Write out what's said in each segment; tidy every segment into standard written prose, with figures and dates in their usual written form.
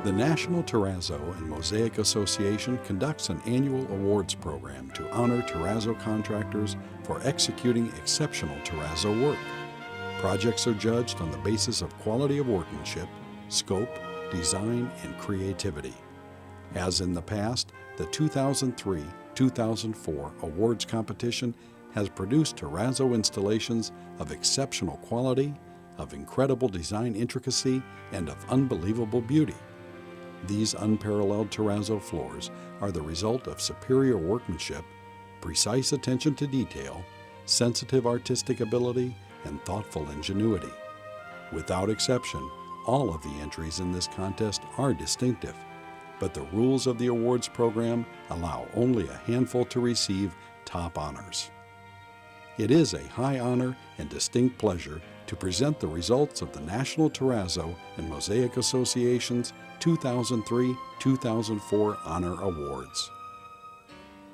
The National Terrazzo and Mosaic Association conducts an annual awards program to honor terrazzo contractors for executing exceptional terrazzo work. Projects are judged on the basis of quality of workmanship, scope, design, and creativity. As in the past, the 2003-2004 awards competition has produced terrazzo installations of exceptional quality, of incredible design intricacy, and of unbelievable beauty. These unparalleled terrazzo floors are the result of superior workmanship, precise attention to detail, sensitive artistic ability, and thoughtful ingenuity. Without exception, all of the entries in this contest are distinctive, but the rules of the awards program allow only a handful to receive top honors. It is a high honor and distinct pleasure to present the results of the National Terrazzo and Mosaic Association's 2003-2004 Honor Awards.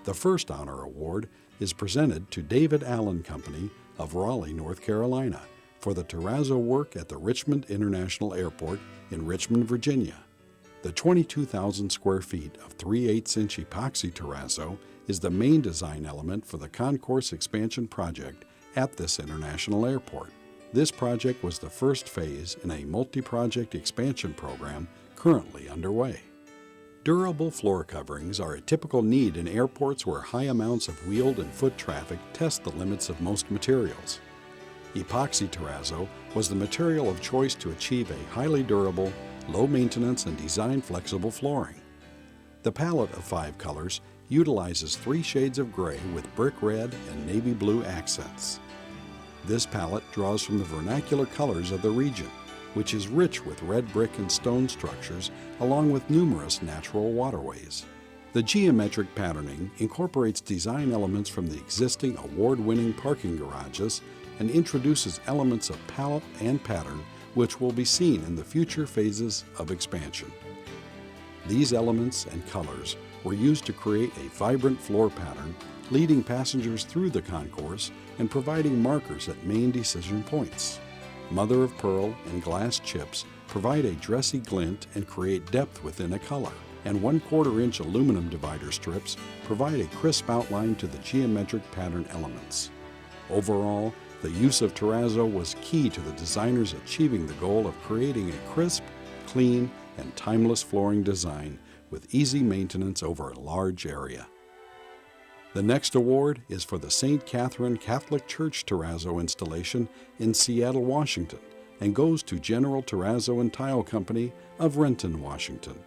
The first honor award is presented to David Allen Company of Raleigh, North Carolina, for the terrazzo work at the Richmond International Airport in Richmond, Virginia. The 22,000 square feet of 3/8-inch epoxy terrazzo is the main design element for the concourse expansion project at this international airport. This project was the first phase in a multi-project expansion program currently underway. Durable floor coverings are a typical need in airports where high amounts of wheeled and foot traffic test the limits of most materials. Epoxy terrazzo was the material of choice to achieve a highly durable, low maintenance, and design flexible flooring. The palette of 5 colors utilizes 3 shades of gray with brick red and navy blue accents. This palette draws from the vernacular colors of the region, which is rich with red brick and stone structures along with numerous natural waterways. The geometric patterning incorporates design elements from the existing award-winning parking garages and introduces elements of palette and pattern which will be seen in the future phases of expansion. These elements and colors were used to create a vibrant floor pattern, leading passengers through the concourse and providing markers at main decision points. Mother of pearl and glass chips provide a dressy glint and create depth within a color, and 1/4-inch aluminum divider strips provide a crisp outline to the geometric pattern elements. Overall, the use of terrazzo was key to the designers achieving the goal of creating a crisp, clean, and timeless flooring design with easy maintenance over a large area. The next award is for the St. Catherine Catholic Church terrazzo installation in Seattle, Washington, and goes to General Terrazzo and Tile Company of Renton, Washington.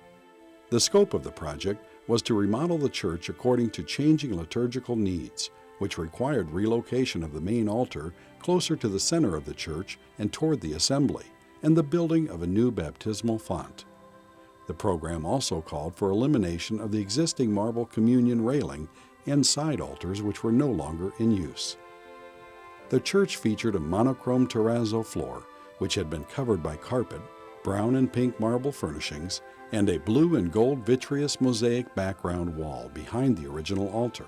The scope of the project was to remodel the church according to changing liturgical needs, which required relocation of the main altar closer to the center of the church and toward the assembly, and the building of a new baptismal font. The program also called for elimination of the existing marble communion railing and side altars which were no longer in use. The church featured a monochrome terrazzo floor, which had been covered by carpet, brown and pink marble furnishings, and a blue and gold vitreous mosaic background wall behind the original altar.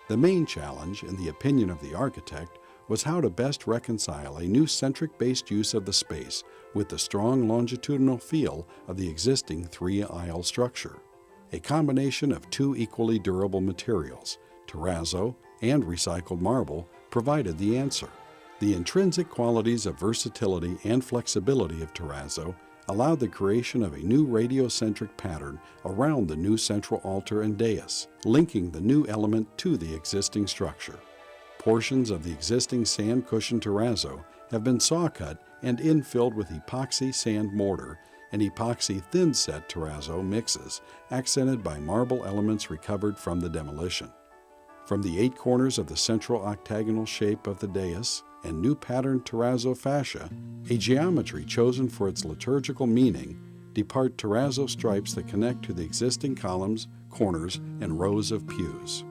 The main challenge, in the opinion of the architect, was how to best reconcile a new centric-based use of the space with the strong longitudinal feel of the existing 3-aisle structure. A combination of 2 equally durable materials, terrazzo and recycled marble, provided the answer. The intrinsic qualities of versatility and flexibility of terrazzo allowed the creation of a new radiocentric pattern around the new central altar and dais, linking the new element to the existing structure. Portions of the existing sand cushion terrazzo have been saw-cut and infilled with epoxy sand mortar and epoxy thin-set terrazzo mixes, accented by marble elements recovered from the demolition. From the 8 corners of the central octagonal shape of the dais and new patterned terrazzo fascia, a geometry chosen for its liturgical meaning, depart terrazzo stripes that connect to the existing columns, corners, and rows of pews.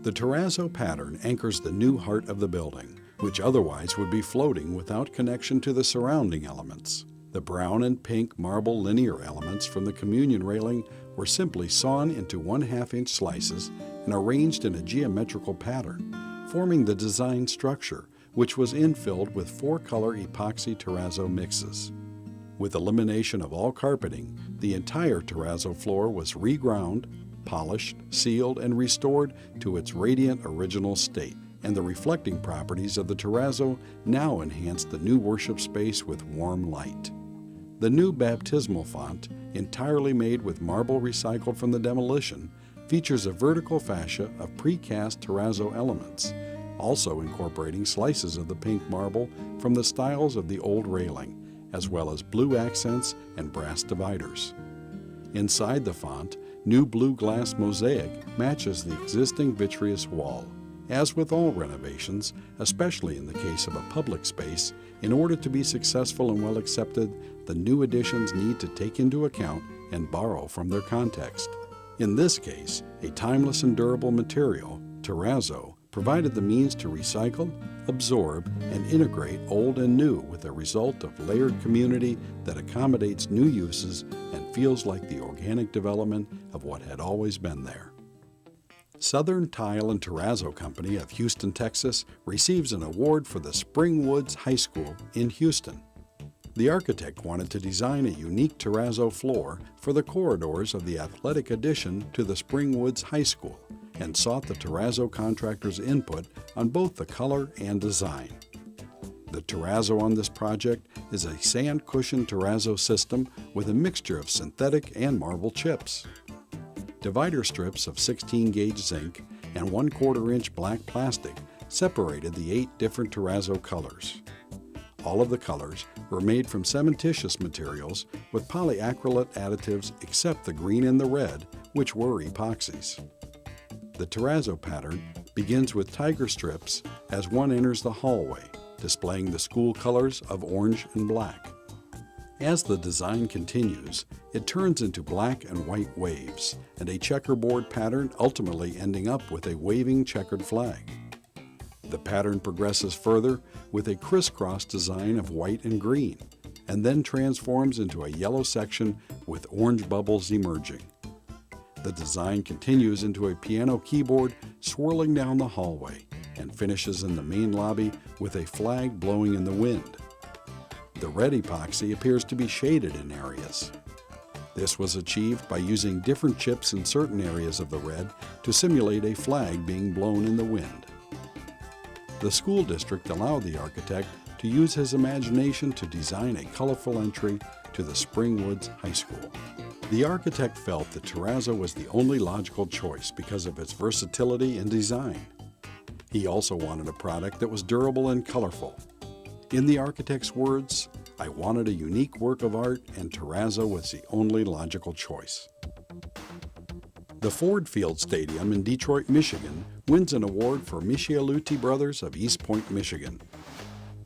The terrazzo pattern anchors the new heart of the building, which otherwise would be floating without connection to the surrounding elements. The brown and pink marble linear elements from the communion railing were simply sawn into 1/2-inch slices and arranged in a geometrical pattern, forming the design structure, which was infilled with 4-color epoxy terrazzo mixes. With elimination of all carpeting, the entire terrazzo floor was reground, polished, sealed, and restored to its radiant original state, and the reflecting properties of the terrazzo now enhanced the new worship space with warm light. The new baptismal font, entirely made with marble recycled from the demolition, features a vertical fascia of precast terrazzo elements, also incorporating slices of the pink marble from the stiles of the old railing, as well as blue accents and brass dividers. Inside the font, new blue glass mosaic matches the existing vitreous wall. As with all renovations, especially in the case of a public space, in order to be successful and well accepted, the new additions need to take into account and borrow from their context. In this case, a timeless and durable material, terrazzo, provided the means to recycle, absorb, and integrate old and new, with a result of layered community that accommodates new uses and feels like the organic development of what had always been there. Southern Tile and Terrazzo Company of Houston, Texas receives an award for the Spring Woods High School in Houston. The architect wanted to design a unique terrazzo floor for the corridors of the athletic addition to the Spring Woods High School, and sought the terrazzo contractor's input on both the color and design. The terrazzo on this project is a sand cushion terrazzo system with a mixture of synthetic and marble chips. Divider strips of 16-gauge zinc and 1/4 inch black plastic separated the 8 different terrazzo colors. All of the colors were made from cementitious materials with polyacrylate additives except the green and the red, which were epoxies. The terrazzo pattern begins with tiger strips as one enters the hallway, displaying the school colors of orange and black. As the design continues, it turns into black and white waves and a checkerboard pattern, ultimately ending up with a waving checkered flag. The pattern progresses further with a crisscross design of white and green, and then transforms into a yellow section with orange bubbles emerging. The design continues into a piano keyboard swirling down the hallway and finishes in the main lobby with a flag blowing in the wind. The red epoxy appears to be shaded in areas. This was achieved by using different chips in certain areas of the red to simulate a flag being blown in the wind. The school district allowed the architect to use his imagination to design a colorful entry to the Spring Woods High School. The architect felt that terrazzo was the only logical choice because of its versatility and design. He also wanted a product that was durable and colorful. In the architect's words, "I wanted a unique work of art, and terrazzo was the only logical choice." The Ford Field Stadium in Detroit, Michigan wins an award for Micheluti Brothers of East Point, Michigan.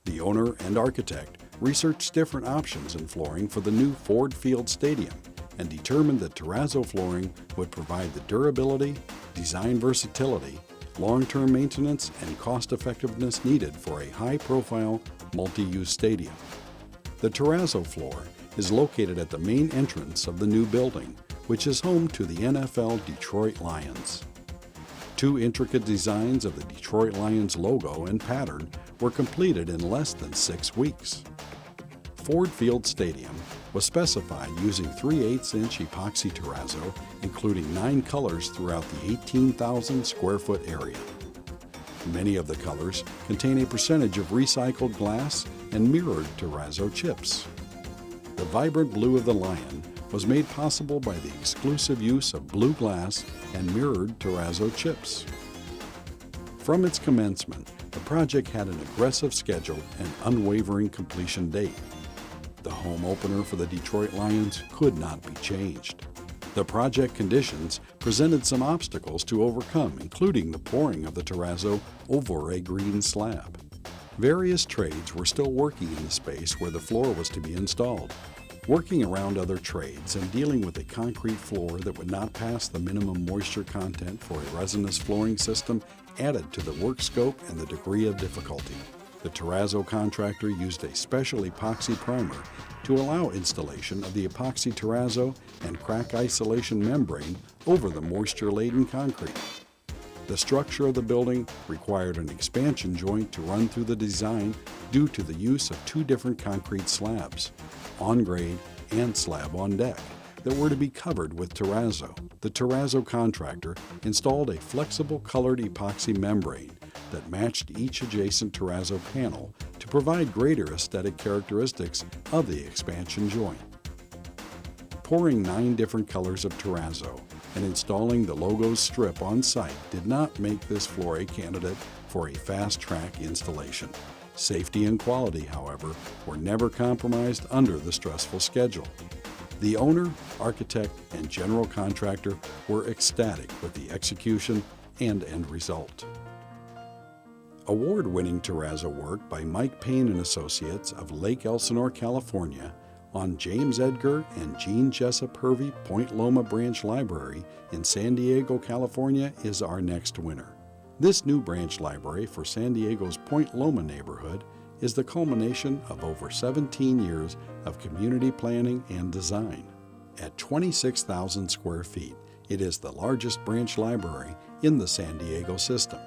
The owner and architect researched different options in flooring for the new Ford Field Stadium and determined that terrazzo flooring would provide the durability, design versatility, long-term maintenance, and cost-effectiveness needed for a high-profile, multi-use stadium. The terrazzo floor is located at the main entrance of the new building, which is home to the NFL Detroit Lions. 2 intricate designs of the Detroit Lions logo and pattern were completed in less than 6 weeks. Ford Field Stadium was specified using 3/8 inch epoxy terrazzo, including 9 colors throughout the 18,000 square foot area. Many of the colors contain a percentage of recycled glass and mirrored terrazzo chips. The vibrant blue of the lion was made possible by the exclusive use of blue glass and mirrored terrazzo chips. From its commencement, the project had an aggressive schedule and unwavering completion date. The home opener for the Detroit Lions could not be changed. The project conditions presented some obstacles to overcome, including the pouring of the terrazzo over a green slab. Various trades were still working in the space where the floor was to be installed. Working around other trades and dealing with a concrete floor that would not pass the minimum moisture content for a resinous flooring system added to the work scope and the degree of difficulty. The terrazzo contractor used a special epoxy primer to allow installation of the epoxy terrazzo and crack isolation membrane over the moisture-laden concrete. The structure of the building required an expansion joint to run through the design due to the use of two different concrete slabs, on grade and slab on deck, that were to be covered with terrazzo. The terrazzo contractor installed a flexible colored epoxy membrane that matched each adjacent terrazzo panel to provide greater aesthetic characteristics of the expansion joint. Pouring 9 different colors of terrazzo and installing the logo's strip on site did not make this floor a candidate for a fast-track installation. Safety and quality, however, were never compromised under the stressful schedule. The owner, architect, and general contractor were ecstatic with the execution and end result. Award-winning terrazzo work by Mike Payne and Associates of Lake Elsinore, California, on James Edgar and Jean Jessup Hervey Point Loma Branch Library in San Diego, California is our next winner. This new branch library for San Diego's Point Loma neighborhood is the culmination of over 17 years of community planning and design. At 26,000 square feet, it is the largest branch library in the San Diego system.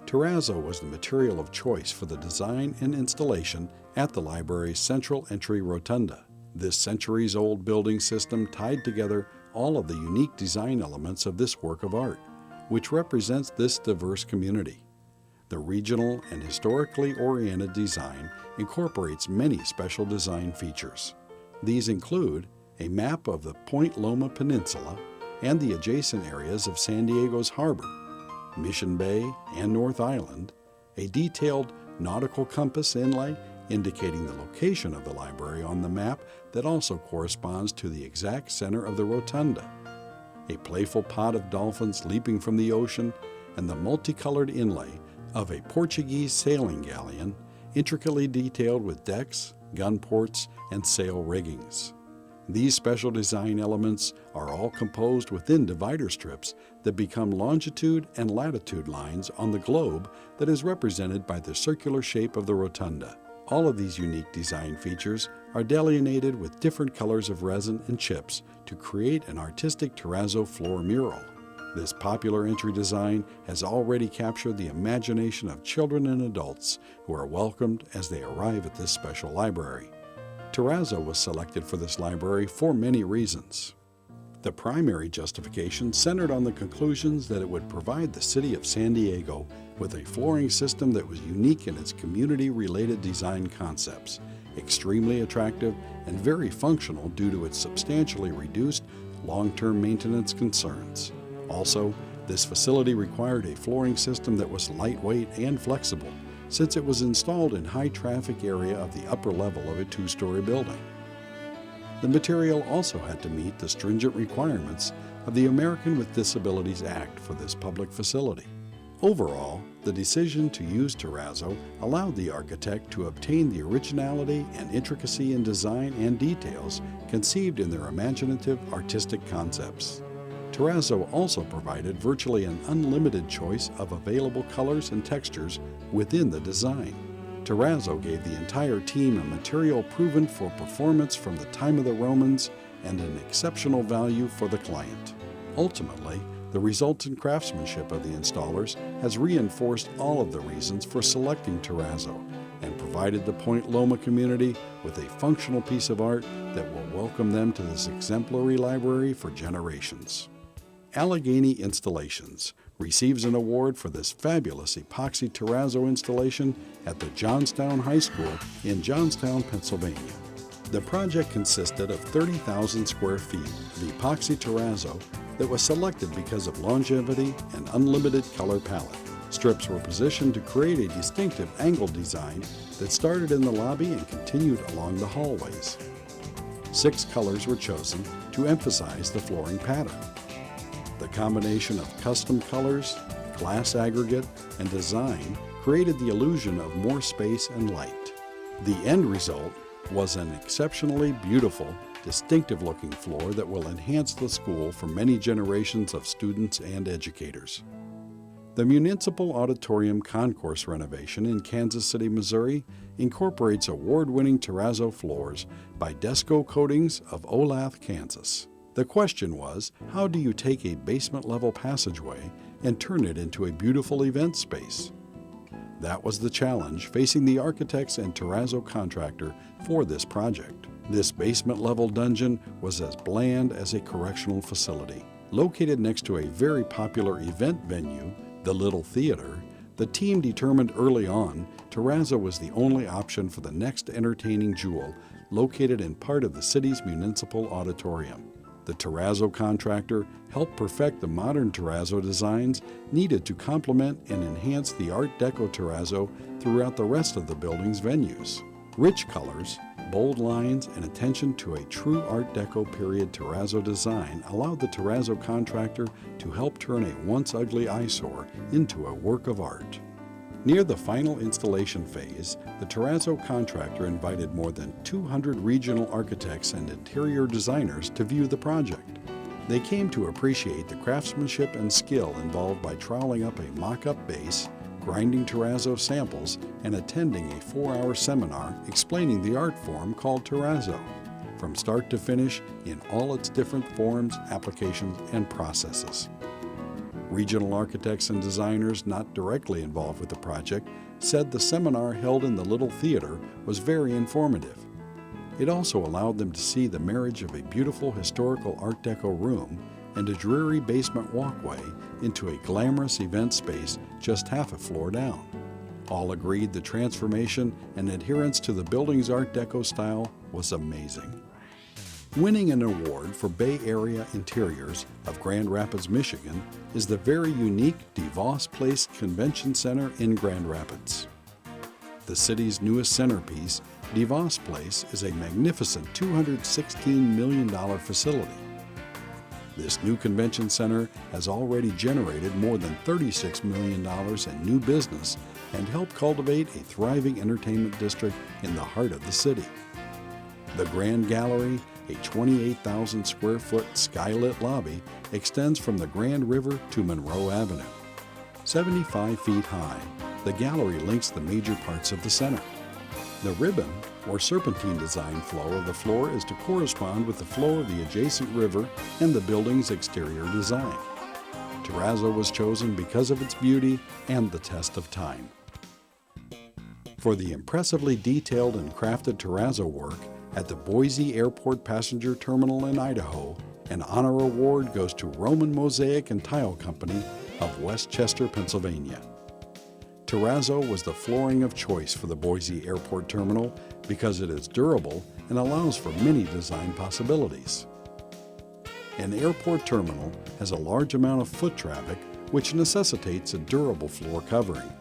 Terrazzo was the material of choice for the design and installation at the library's central entry rotunda. This centuries-old building system tied together all of the unique design elements of this work of art, which represents this diverse community. The regional and historically oriented design incorporates many special design features. These include a map of the Point Loma Peninsula and the adjacent areas of San Diego's harbor, Mission Bay, and North Island, a detailed nautical compass inlay indicating the location of the library on the map that also corresponds to the exact center of the rotunda, a playful pod of dolphins leaping from the ocean, and the multicolored inlay of a Portuguese sailing galleon intricately detailed with decks, gun ports, and sail riggings. These special design elements are all composed within divider strips that become longitude and latitude lines on the globe that is represented by the circular shape of the rotunda. All of these unique design features are delineated with different colors of resin and chips to create an artistic terrazzo floor mural. This popular entry design has already captured the imagination of children and adults who are welcomed as they arrive at this special library. Terrazzo was selected for this library for many reasons. The primary justification centered on the conclusions that it would provide the city of San Diego with a flooring system that was unique in its community-related design concepts, extremely attractive, and very functional due to its substantially reduced long-term maintenance concerns. Also, this facility required a flooring system that was lightweight and flexible, since it was installed in high-traffic area of the upper level of a 2-story building. The material also had to meet the stringent requirements of the American with Disabilities Act for this public facility. Overall, the decision to use terrazzo allowed the architect to obtain the originality and intricacy in design and details conceived in their imaginative artistic concepts. Terrazzo also provided virtually an unlimited choice of available colors and textures within the design. Terrazzo gave the entire team a material proven for performance from the time of the Romans and an exceptional value for the client. Ultimately, the resultant craftsmanship of the installers has reinforced all of the reasons for selecting terrazzo and provided the Point Loma community with a functional piece of art that will welcome them to this exemplary library for generations. Allegheny Installations receives an award for this fabulous epoxy terrazzo installation at the Johnstown High School in Johnstown, Pennsylvania. The project consisted of 30,000 square feet of epoxy terrazzo that was selected because of longevity and unlimited color palette. Strips were positioned to create a distinctive angled design that started in the lobby and continued along the hallways. 6 colors were chosen to emphasize the flooring pattern. The combination of custom colors, glass aggregate, and design created the illusion of more space and light. The end result was an exceptionally beautiful, distinctive-looking floor that will enhance the school for many generations of students and educators. The Municipal Auditorium Concourse renovation in Kansas City, Missouri incorporates award-winning terrazzo floors by Desco Coatings of Olathe, Kansas. The question was, how do you take a basement-level passageway and turn it into a beautiful event space. That was the challenge facing the architects and Terrazzo contractor for this project. This basement-level dungeon was as bland as a correctional facility. Located next to a very popular event venue, the Little Theater, the team determined early on Terrazzo was the only option for the next entertaining jewel located in part of the city's municipal auditorium. The Terrazzo contractor helped perfect the modern Terrazzo designs needed to complement and enhance the Art Deco Terrazzo throughout the rest of the building's venues. Rich colors, bold lines, and attention to a true Art Deco period Terrazzo design allowed the Terrazzo contractor to help turn a once ugly eyesore into a work of art. Near the final installation phase, the Terrazzo contractor invited more than 200 regional architects and interior designers to view the project. They came to appreciate the craftsmanship and skill involved by troweling up a mock-up base, grinding Terrazzo samples, and attending a 4-hour seminar explaining the art form called Terrazzo, from start to finish in all its different forms, applications, and processes. Regional architects and designers not directly involved with the project said the seminar held in the Little Theater was very informative. It also allowed them to see the marriage of a beautiful historical Art Deco room and a dreary basement walkway into a glamorous event space just half a floor down. All agreed the transformation and adherence to the building's Art Deco style was amazing. Winning an award for Bay Area Interiors of Grand Rapids, Michigan is the very unique DeVos Place Convention Center in Grand Rapids. The city's newest centerpiece, DeVos Place is a magnificent $216 million facility. This new convention center has already generated more than $36 million in new business and helped cultivate a thriving entertainment district in the heart of the city. The Grand Gallery, a 28,000 square foot skylit lobby, extends from the Grand River to Monroe Avenue. 75 feet high, the gallery links the major parts of the center. The ribbon, or serpentine design flow of the floor is to correspond with the flow of the adjacent river and the building's exterior design. Terrazzo was chosen because of its beauty and the test of time. For the impressively detailed and crafted Terrazzo work at the Boise Airport Passenger Terminal in Idaho, an honor award goes to Roman Mosaic and Tile Company of West Chester, Pennsylvania. Terrazzo was the flooring of choice for the Boise Airport Terminal because it is durable and allows for many design possibilities. An airport terminal has a large amount of foot traffic, which necessitates a durable floor covering.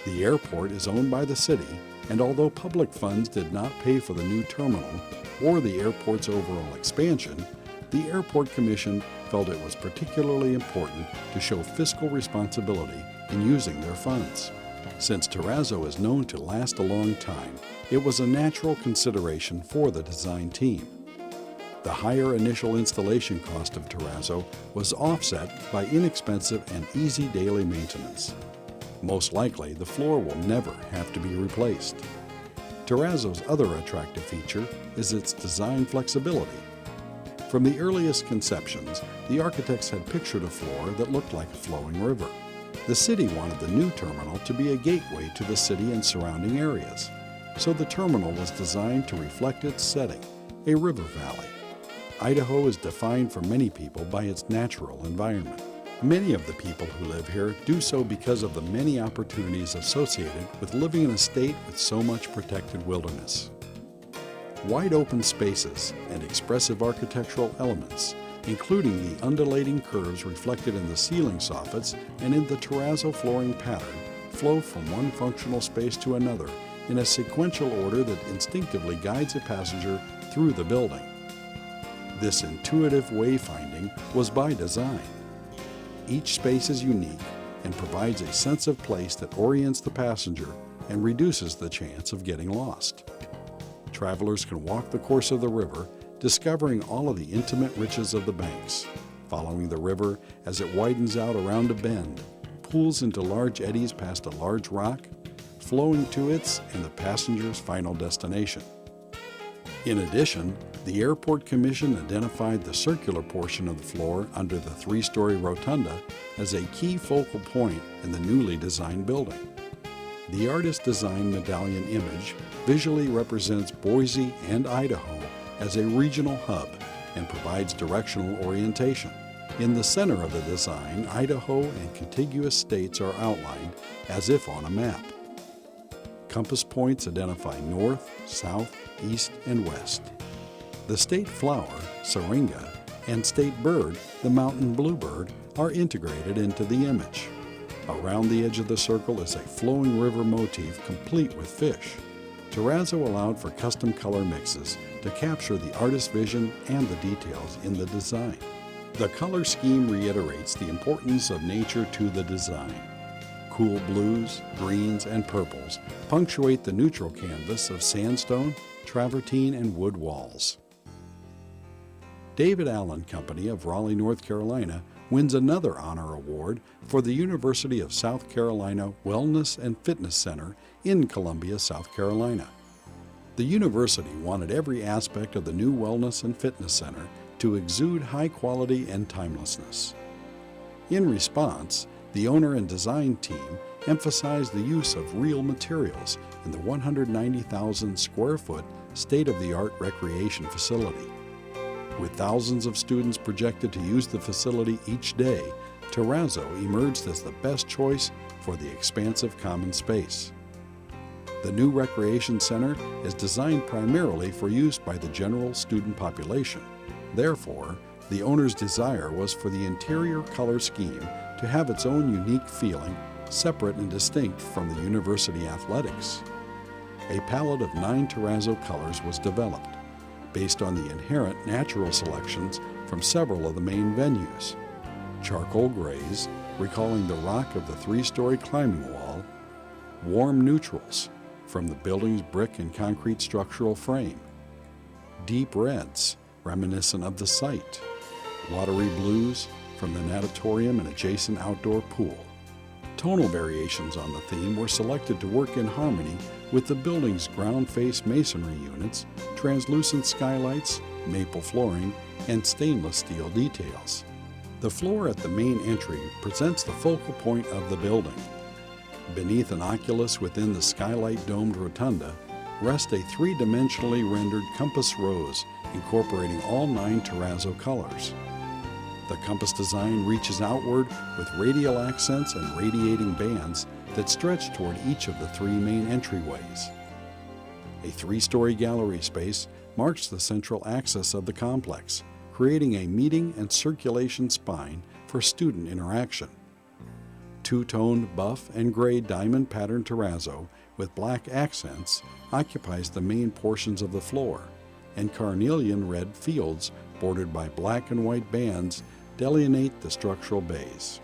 The airport is owned by the city, and although public funds did not pay for the new terminal or the airport's overall expansion, the Airport Commission felt it was particularly important to show fiscal responsibility in using their funds. Since Terrazzo is known to last a long time, it was a natural consideration for the design team. The higher initial installation cost of Terrazzo was offset by inexpensive and easy daily maintenance. Most likely, the floor will never have to be replaced. Terrazzo's other attractive feature is its design flexibility. From the earliest conceptions, the architects had pictured a floor that looked like a flowing river. The city wanted the new terminal to be a gateway to the city and surrounding areas, so the terminal was designed to reflect its setting, a river valley. Idaho is defined for many people by its natural environment. Many of the people who live here do so because of the many opportunities associated with living in a state with so much protected wilderness. Wide open spaces and expressive architectural elements, including the undulating curves reflected in the ceiling soffits and in the Terrazzo flooring pattern, flow from one functional space to another in a sequential order that instinctively guides a passenger through the building. This intuitive wayfinding was by design. Each space is unique and provides a sense of place that orients the passenger and reduces the chance of getting lost. Travelers can walk the course of the river, discovering all of the intimate riches of the banks, following the river as it widens out around a bend, pools into large eddies past a large rock, flowing to its and the passenger's final destination. In addition, The Airport Commission identified the circular portion of the floor under the three-story rotunda as a key focal point in the newly designed building. The artist-designed medallion image visually represents Boise and Idaho as a regional hub and provides directional orientation. In the center of the design, Idaho and contiguous states are outlined as if on a map. Compass points identify north, south, east, and west. The state flower, syringa, and state bird, the mountain bluebird, are integrated into the image. Around the edge of the circle is a flowing river motif complete with fish. Terrazzo allowed for custom color mixes to capture the artist's vision and the details in the design. The color scheme reiterates the importance of nature to the design. Cool blues, greens, and purples punctuate the neutral canvas of sandstone, travertine, and wood walls. David Allen Company of Raleigh, North Carolina wins another honor award for the University of South Carolina Wellness and Fitness Center in Columbia, South Carolina. The university wanted every aspect of the new Wellness and Fitness Center to exude high quality and timelessness. In response, the owner and design team emphasized the use of real materials in the 190,000 square foot state-of-the-art recreation facility. With thousands of students projected to use the facility each day, Terrazzo emerged as the best choice for the expansive common space. The new recreation center is designed primarily for use by the general student population. Therefore, the owner's desire was for the interior color scheme to have its own unique feeling, separate and distinct from the university athletics. A palette of 9 Terrazzo colors was developed, based on the inherent natural selections from several of the main venues. Charcoal grays, recalling the rock of the 3-story climbing wall. Warm neutrals, from the building's brick and concrete structural frame. Deep reds, reminiscent of the site. Watery blues, from the natatorium and adjacent outdoor pool. Tonal variations on the theme were selected to work in harmony with the building's ground face masonry units, translucent skylights, maple flooring, and stainless steel details. The floor at the main entry presents the focal point of the building. Beneath an oculus within the skylight domed rotunda rests a 3-dimensionally rendered compass rose incorporating all 9 Terrazzo colors. The compass design reaches outward with radial accents and radiating bands that stretch toward each of the 3 main entryways. A 3-story gallery space marks the central axis of the complex, creating a meeting and circulation spine for student interaction. Two-toned buff and gray diamond pattern terrazzo with black accents occupies the main portions of the floor, and carnelian red fields bordered by black and white bands delineate the structural bays.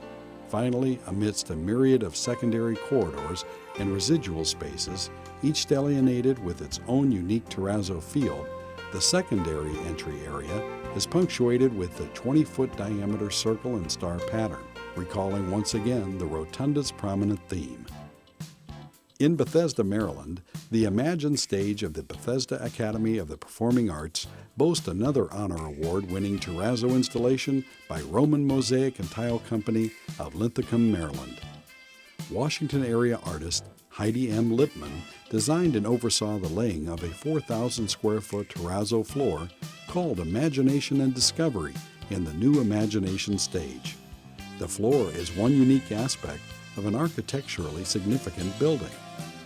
Finally, amidst a myriad of secondary corridors and residual spaces, each delineated with its own unique terrazzo field, the secondary entry area is punctuated with a 20-foot diameter circle and star pattern, recalling once again the rotunda's prominent theme. In Bethesda, Maryland, the Imagine stage of the Bethesda Academy of the Performing Arts boasts another honor award-winning terrazzo installation by Roman Mosaic and Tile Company of Linthicum, Maryland. Washington area artist Heidi M. Lipman designed and oversaw the laying of a 4,000 square foot terrazzo floor called Imagination and Discovery in the new Imagination stage. The floor is one unique aspect of an architecturally significant building.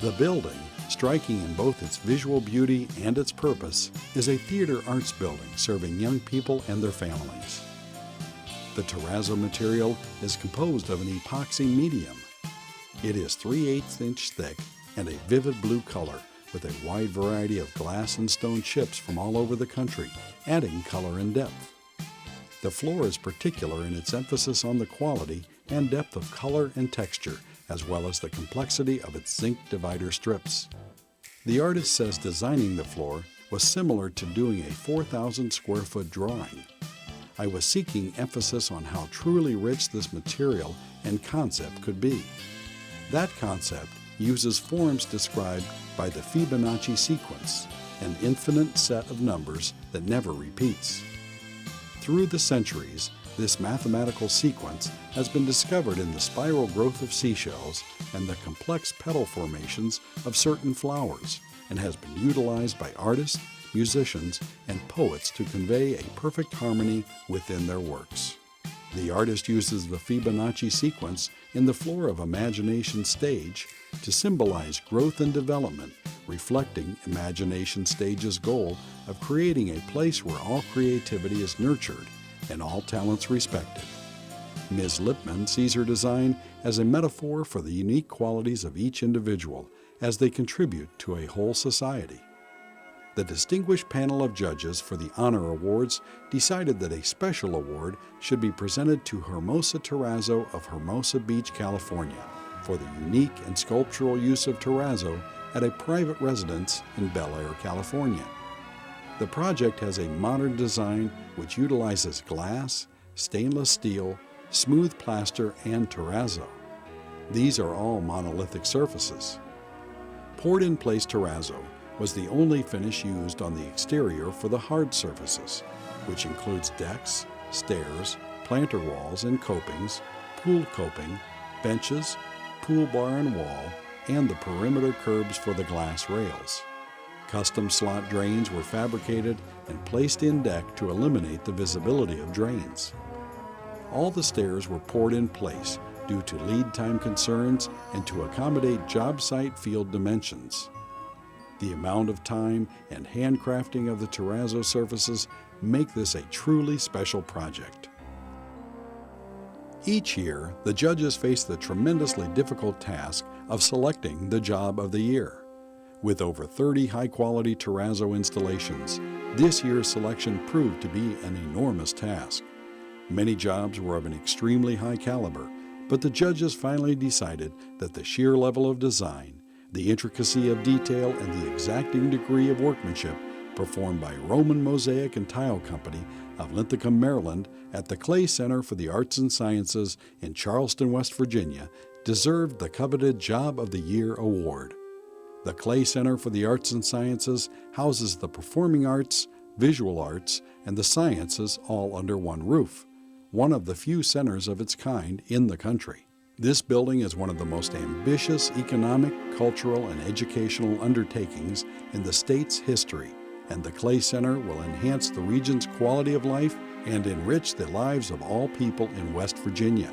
The building, striking in both its visual beauty and its purpose, is a theater arts building serving young people and their families. The terrazzo material is composed of an epoxy medium. It is 3/8 inch thick and a vivid blue color with a wide variety of glass and stone chips from all over the country, adding color and depth. The floor is particular in its emphasis on the quality and depth of color and texture, as well as the complexity of its zinc divider strips. The artist says designing the floor was similar to doing a 4,000 square foot drawing. I was seeking emphasis on how truly rich this material and concept could be. That concept uses forms described by the Fibonacci sequence, an infinite set of numbers that never repeats. Through the centuries, this mathematical sequence has been discovered in the spiral growth of seashells and the complex petal formations of certain flowers, and has been utilized by artists, musicians, and poets to convey a perfect harmony within their works. The artist uses the Fibonacci sequence in the floor of Imagination Stage to symbolize growth and development, reflecting Imagination Stage's goal of creating a place where all creativity is nurtured and all talents respected. Ms. Lipman sees her design as a metaphor for the unique qualities of each individual as they contribute to a whole society. The distinguished panel of judges for the Honor Awards decided that a special award should be presented to Hermosa Terrazzo of Hermosa Beach, California, for the unique and sculptural use of terrazzo at a private residence in Bel Air, California. The project has a modern design which utilizes glass, stainless steel, smooth plaster, and terrazzo. These are all monolithic surfaces. Poured-in-place terrazzo was the only finish used on the exterior for the hard surfaces, which includes decks, stairs, planter walls and copings, pool coping, benches, pool bar and wall, and the perimeter curbs for the glass rails. Custom slot drains were fabricated and placed in deck to eliminate the visibility of drains. All the stairs were poured in place due to lead time concerns and to accommodate job site field dimensions. The amount of time and handcrafting of the terrazzo surfaces make this a truly special project. Each year, the judges face the tremendously difficult task of selecting the job of the year. With over 30 high-quality terrazzo installations, this year's selection proved to be an enormous task. Many jobs were of an extremely high caliber, but the judges finally decided that the sheer level of design, the intricacy of detail, and the exacting degree of workmanship performed by Roman Mosaic and Tile Company of Linthicum, Maryland, at the Clay Center for the Arts and Sciences in Charleston, West Virginia, deserved the coveted Job of the Year award. The Clay Center for the Arts and Sciences houses the performing arts, visual arts, and the sciences all under one roof, one of the few centers of its kind in the country. This building is one of the most ambitious economic, cultural, and educational undertakings in the state's history, and the Clay Center will enhance the region's quality of life and enrich the lives of all people in West Virginia.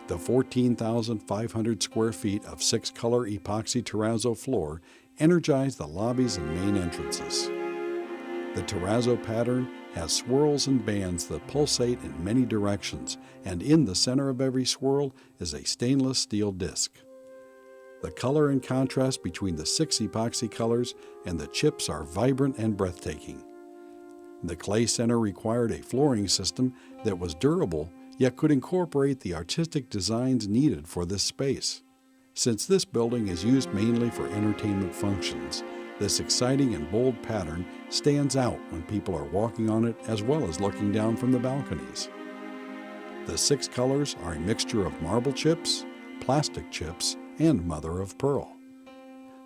The 14,500 square feet of 6-color epoxy terrazzo floor energize the lobbies and main entrances. The terrazzo pattern has swirls and bands that pulsate in many directions, and in the center of every swirl is a stainless steel disc. The color and contrast between the 6 epoxy colors and the chips are vibrant and breathtaking. The Clay Center required a flooring system that was durable yet could incorporate the artistic designs needed for this space. Since this building is used mainly for entertainment functions, this exciting and bold pattern stands out when people are walking on it as well as looking down from the balconies. The 6 colors are a mixture of marble chips, plastic chips, and mother of pearl.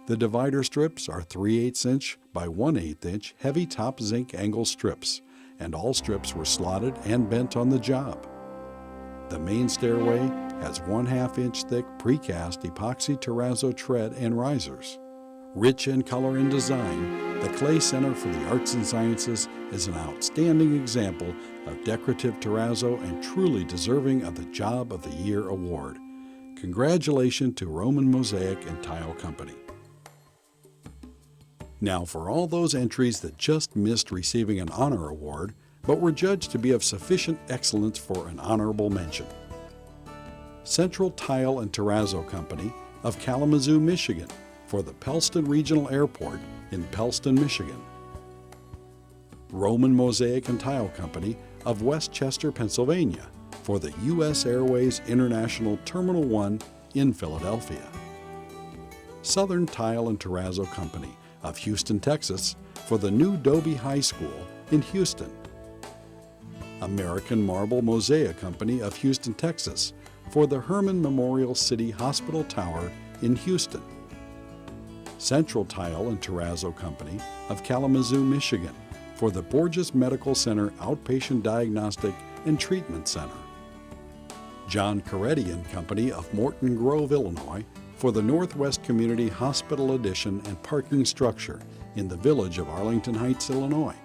The divider strips are 3/8 inch by 1/8 inch heavy top zinc angle strips, and all strips were slotted and bent on the job. The main stairway has 1/2 inch thick precast epoxy terrazzo tread and risers. Rich in color and design, the Clay Center for the Arts and Sciences is an outstanding example of decorative terrazzo and truly deserving of the Job of the Year award. Congratulations to Roman Mosaic and Tile Company. Now for all those entries that just missed receiving an honor award, but were judged to be of sufficient excellence for an honorable mention. Central Tile and Terrazzo Company of Kalamazoo, Michigan, for the Pellston Regional Airport in Pellston, Michigan. Roman Mosaic and Tile Company of Westchester, Pennsylvania, for the U.S. Airways International Terminal 1 in Philadelphia. Southern Tile and Terrazzo Company of Houston, Texas, for the new Dobie High School in Houston. American Marble Mosaic Company of Houston, Texas, for the Herman Memorial City Hospital Tower in Houston. Central Tile and Terrazzo Company of Kalamazoo, Michigan, for the Borges Medical Center Outpatient Diagnostic and Treatment Center. John Coretti and Company of Morton Grove, Illinois, for the Northwest Community Hospital addition and parking structure in the village of Arlington Heights, Illinois.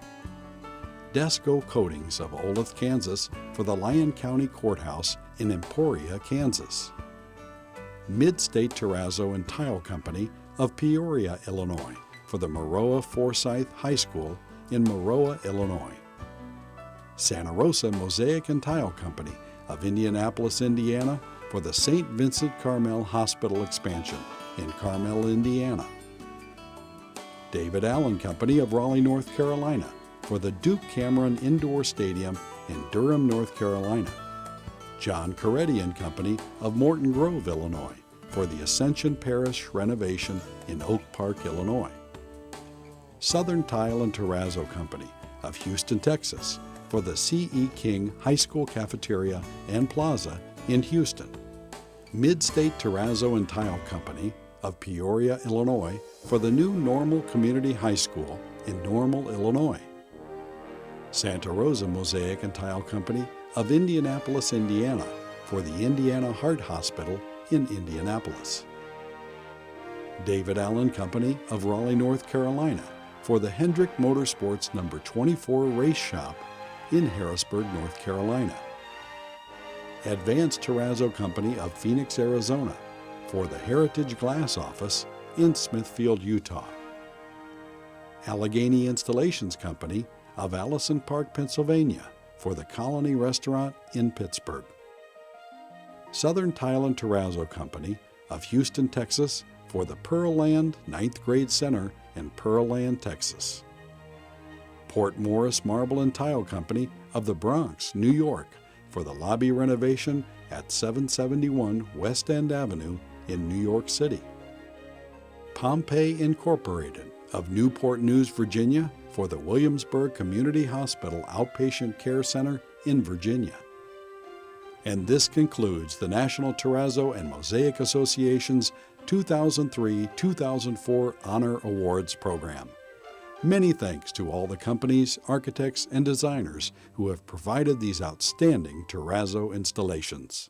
Desco Coatings of Olathe, Kansas, for the Lyon County Courthouse in Emporia, Kansas. Mid-State Terrazzo and Tile Company of Peoria, Illinois, for the Maroa Forsyth High School in Maroa, Illinois. Santa Rosa Mosaic and Tile Company of Indianapolis, Indiana, for the St. Vincent Carmel Hospital expansion in Carmel, Indiana. David Allen Company of Raleigh, North Carolina, for the Duke Cameron Indoor Stadium in Durham, North Carolina. John Coretti and Company of Morton Grove, Illinois, for the Ascension Parish renovation in Oak Park, Illinois. Southern Tile and Terrazzo Company of Houston, Texas, for the C.E. King High School cafeteria and plaza in Houston. Mid-State Terrazzo and Tile Company of Peoria, Illinois, for the new Normal Community High School in Normal, Illinois. Santa Rosa Mosaic and Tile Company of Indianapolis, Indiana, for the Indiana Heart Hospital in Indianapolis. David Allen Company of Raleigh, North Carolina, for the Hendrick Motorsports No. 24 Race Shop in Harrisburg, North Carolina. Advanced Terrazzo Company of Phoenix, Arizona, for the Heritage Glass Office in Smithfield, Utah. Allegheny Installations Company of Allison Park, Pennsylvania, for the Colony Restaurant in Pittsburgh. Southern Tile and Terrazzo Company of Houston, Texas, for the Pearland 9th Grade Center in Pearland, Texas. Port Morris Marble and Tile Company of the Bronx, New York, for the lobby renovation at 771 West End Avenue in New York City. Pompey Incorporated of Newport News, Virginia, for the Williamsburg Community Hospital Outpatient Care Center in Virginia. And this concludes the National Terrazzo and Mosaic Association's 2003-2004 Honor Awards program. Many thanks to all the companies, architects, and designers who have provided these outstanding terrazzo installations.